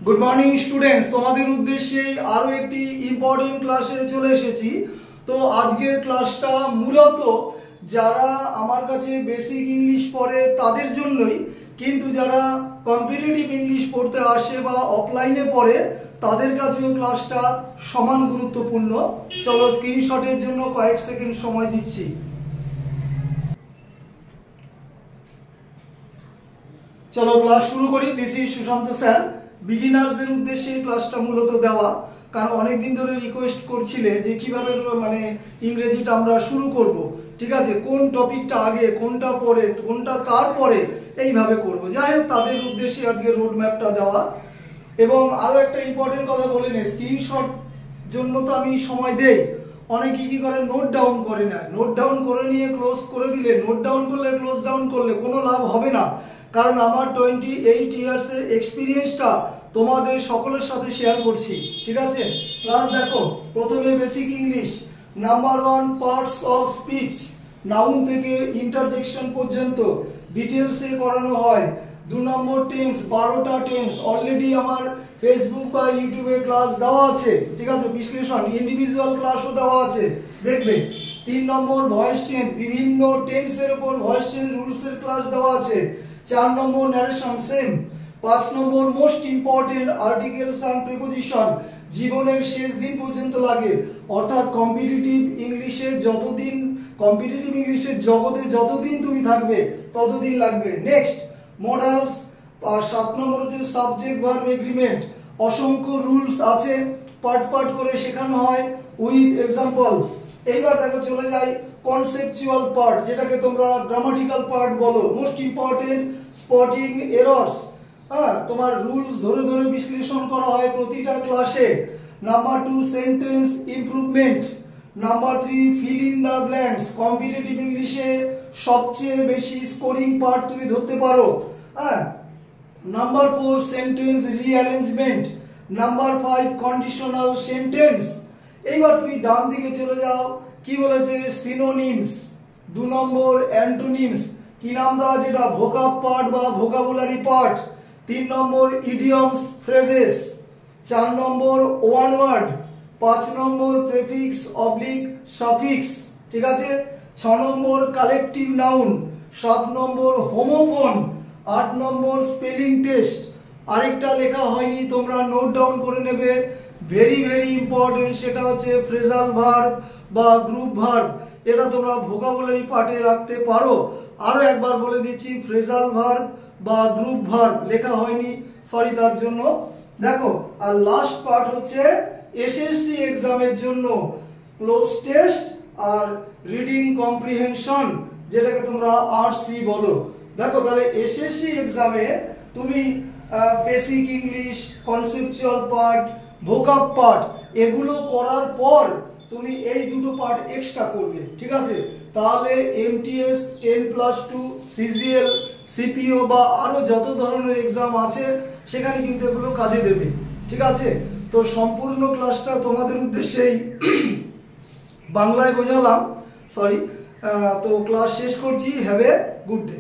Good morning students, তোমাদের উদ্দেশ্যে আরো একটি ইম্পর্টেন্ট ক্লাসে চলে এসেছি। তো আজকের ক্লাসটা মূলত যারা আমার কাছে বেসিক ইংলিশ পড়ে তাদের জন্যই, কিন্তু যারা কম্পিটিটিভ ইংলিশ পড়তে আসে বা অফলাইনে পড়ে তাদের কাছেও ক্লাসটা সমান গুরুত্বপূর্ণ। চলো স্ক্রিনশটের জন্য কয়েক সেকেন্ড সময় দিচ্ছি। চলো ক্লাস শুরু করি। This is Sushant sir. বিগিনার্সদের উদ্দেশ্যে ক্লাসটা মূলত দেওয়া, কারণ অনেকদিন ধরে রিকোয়েস্ট করছিলে যে কিভাবে ইংরেজিটা আমরা শুরু করব, ঠিক আছে, কোন টপিকটা আগে, কোনটা পরে, কোনটা তারপরে, এইভাবে করব। যাই হোক, তাদের উদ্দেশ্যে আজকে রোড ম্যাপটা দেওয়া। এবং আরও একটা ইম্পর্টেন্ট কথা বলে নে, স্ক্রিনশট জন্য তো আমি সময় দেই, অনেকে কি করে নোট ডাউন করে নেয়। নোট ডাউন করে নিয়ে ক্লোজ করে দিলে, নোট ডাউন করলে, ক্লোজ ডাউন করলে কোনো লাভ হবে না, কারণ আমার 28 ইয়ার্সের এক্সপিরিয়েন্সটা তোমাদের সকলের সাথে শেয়ার করছি, ঠিক আছে। ক্লাস দেখো, প্রথমে basic English number 1 parts of speech, noun থেকে ইন্টারজেকশন পর্যন্ত ডিটেলসে করানো হয়। 2 নম্বর টেন্স, 12টা টেন্স অলরেডি আমার ফেসবুক বা ইউটিউবে ক্লাস দেওয়া আছে, ঠিক আছে, বিশ্লেষণ ইন্ডিভিজুয়াল ক্লাসও দেওয়া আছে, দেখবে। 3 নম্বর ভয়েস চেঞ্জ, বিভিন্ন টেন্সের উপর ভয়েস চেঞ্জ রুলসের ক্লাস দেওয়া আছে। 4 number narration same. 5 number most important articles and preposition, জীবনের শেষ দিন পর্যন্ত লাগে, অর্থাৎ কম্পিটিটিভ ইংলিশে যতদিন, কম্পিটিটিভ ইংলিশের জগতে যতদিন তুমি থাকবে ততদিন লাগবে। Next modals. আর 7 নম্বর হচ্ছে সাবজেক্ট ভার্ব এগ্রিমেন্ট, অসংখ্য রুলস আছে, পার্ট পার্ট করে শেখানো হয় উইথ এক্সাম্পল। এইবার দেখো চলে যাই কনসেপচুয়াল পার্ট, যেটাকে তোমরা গ্রামাটিক্যাল পার্ট বলো। মোস্ট ইম্পর্টেন্ট স্পটিং এরর্স, হ্যাঁ, তোমার রুলস ধরে ধরে বিশ্লেষণ করা হয় প্রতিটা ক্লাসে। Number 2 sentence improvement. Number 3 fill in the blanks, competitive ইংলিশে সবচেয়ে বেশি স্কোরিং পার্ট তুমি ধরতে পারো, হ্যাঁ। Number 4 sentence rearrangement. Number 5 conditional sentence. এইবার তুমি ডান দিকে চলে যাও, কি বলেছে, সিনোনিমস। 2 নম্বর অ্যান্টোনিমস, কি নাম দেওয়া, যেটা ভোকাব পার্ট বা ভোকাবুলারি পার্ট। 3 নম্বর ইডিয়মস ফ্রেজেস। 4 নম্বর ওয়ান ওয়ার্ড। 5 নম্বর প্রেফিক্স অবলিক সাফিক্স, ঠিক আছে। 6 নম্বর কালেকটিভ নাউন। 7 নম্বর হোমোফোন। 8 নম্বর স্পেলিং টেস্ট। আরেকটা লেখা হয়নি, তোমরা নোট ডাউন করে নেবে, ভেরি ভেরি ইম্পর্টেন্ট, সেটা হচ্ছে ফ্রেজাল ভার্ব বা গ্রুপ ভার্ব। এটা তোমরা ভোকাবুলারি পার্টে রাখতে পারো। আরো একবার বলে দিচ্ছি, ফ্রেজাল ভার্ব বা গ্রুপ ভার্ব লেখা হয়নি, সরি তার জন্য। দেখো, আর লাস্ট পার্ট হচ্ছে এসএসসি এক্সামের জন্য cloze test are reading comprehension, যেটাকে তোমরা আরসি বলো। দেখো, তাহলে এসএসসি এক্সামে তুমি basic English, conceptual part, ভোকাব part এগুলো করার পর তুমি এই দুটো পার্ট এক্সট্রা করবে, ঠিক আছে। তাহলে এমটিএস 10+2, সিজিএল, সিপিও বা আরো যত ধরনের এক্সাম আছে সেখানে কিন্তু এগুলো কাজে দেবে, ঠিক আছে। তো সম্পূর্ণ ক্লাসটা তোমাদের উদ্দেশ্যেই বাংলায় বোঝালাম, সরি। তো ক্লাস শেষ করছি। Have a good day.